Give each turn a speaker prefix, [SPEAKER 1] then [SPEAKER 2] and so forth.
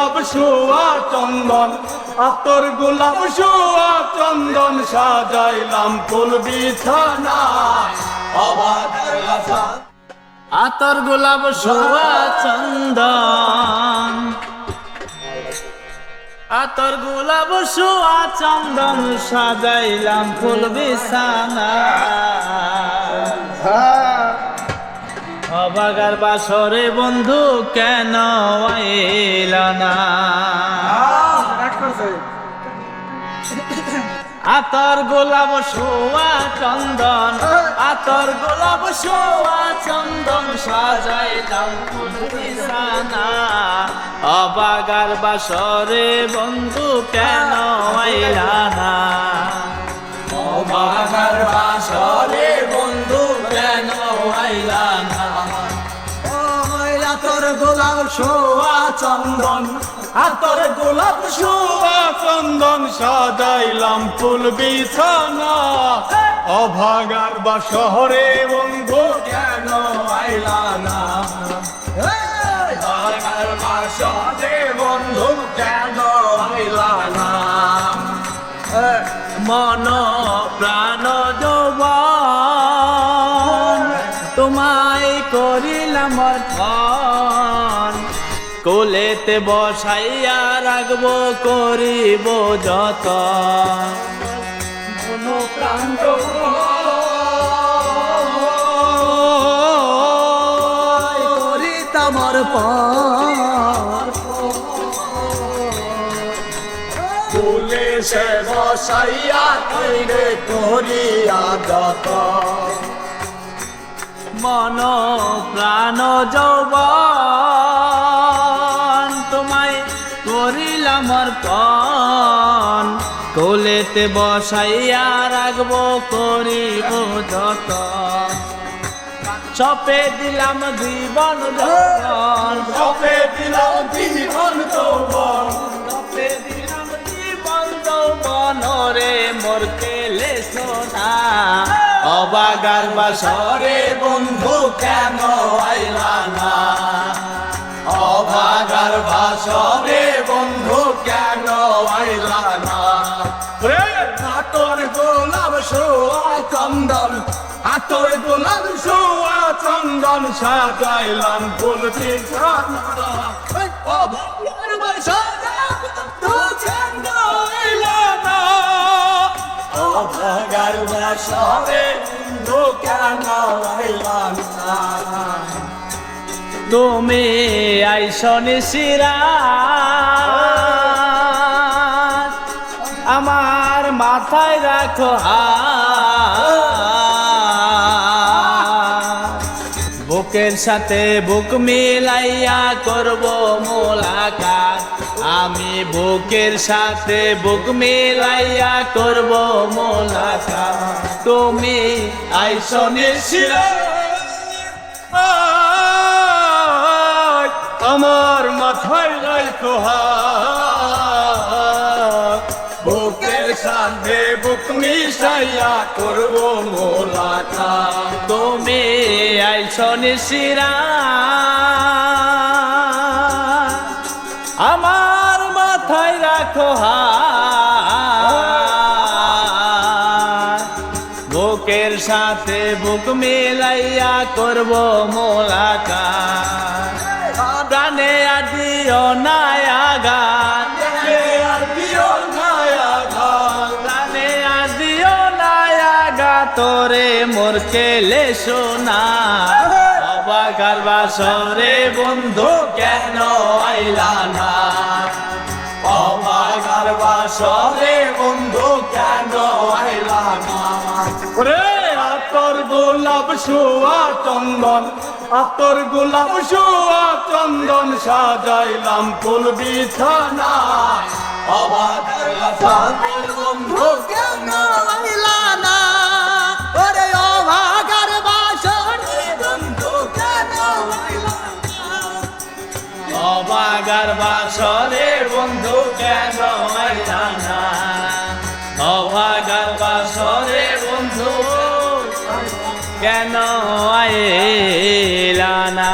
[SPEAKER 1] গোলাপ সোয়া চন্দন আতর গোলাপ সোয়া চন্দন সাজাইলাম ফুল বিছানা অবাগের বাসর
[SPEAKER 2] আতর গোলাপ সোয়া চন্দন আতর গোলাপ সোয়া চন্দন সাজাইলাম ফুল বিছানা অবাগার বাসরে বন্ধু কেন আইলা না আতর গোলাপ সোয়া চন্দন আতর গোলাপ সোয়া চন্দন সাজাইলাম ফুল বিছানা অবাগার বাসরে বন্ধু কেন আইলা না
[SPEAKER 1] অবাগের বাসরে বন্ধু কেন আইলা না আতর গোলাপ সোয়া চন্দন আতর গোলাপ সোয়া চন্দন সাজাইলাম ফুল বিছানা অভাগার বাসরে বন্ধু কেন আইলা না অভাগার বাসরে বন্ধু কেন আইলা না
[SPEAKER 2] মন প্রাণ যৌবন তোমায় করিলাম অর্পণ কোলেতে বসাইয়া রাখবো করিব যত
[SPEAKER 1] মন প্রাণ করি তোমার ফুলে সে বসাইয়া কইরে করিয়া যত
[SPEAKER 2] মন প্রাণ যৌবন তোমায় করিলাম অর্পণ কোলেতে বসাইয়া রাখবো করিব যত চপে দিলাম জীবন যৌবন
[SPEAKER 1] সপে দিলাম জীবন যৌবন
[SPEAKER 2] চপে দিলাম জীবন যৌবন রে মোর কেলে সোনা অবাগার বাসরে
[SPEAKER 1] বন্ধু কেন আইলা না অভাগার বাসরে বন্ধু কেন আইলা না আতর গোলাপ সোয়া চন্দন আতর গোলাপ সোয়া চন্দন সাজাইলাম ফুল বিছানা অভাগার বাসরে বন্ধু কেন আইলা না অভাগার বাসরে বন্ধু কেন আইলা না
[SPEAKER 2] তুমি আইসনি শিরা আমার মাথায় রাখো বুকের সাথে বুক মিলাইয়া করব মোলাকাত আমি বুকের সাথে বুক মিলাইয়া করব মোলাকাত তুমি আইসনি শিরা
[SPEAKER 1] আমার মাথায় রাখো বুকের সাথে বুক মিশাইয়া করবো মোলাকাত
[SPEAKER 2] তুমি আইসনি শিরা আমার মাথায় রাখো বুকের সাথে বুক মিলাইয়া করব মোলাকাত প্রাণে আদিও নায়াগান প্রাণে আদিও নায়াগা তোরে মোর কেলে সোনা অবাগার বাসরে বন্ধু কেন আইলা না
[SPEAKER 1] অবাগার বাসরে বন্ধু কেন আইলা না আতর গোলাপ সোয়া চন্দন আতর গোলাপ সোয়া চন্দন সাজাইলাম ফুল বিছানা অবাগের বাসরে বন্ধু কেন আইলা না ওরে অবাগের বাসরে বন্ধু কেন আইলা না
[SPEAKER 2] অবাগার বাসরে বন্ধু কেন আইলা না অবাগার বাসরে বন্ধু কেন আইলা না।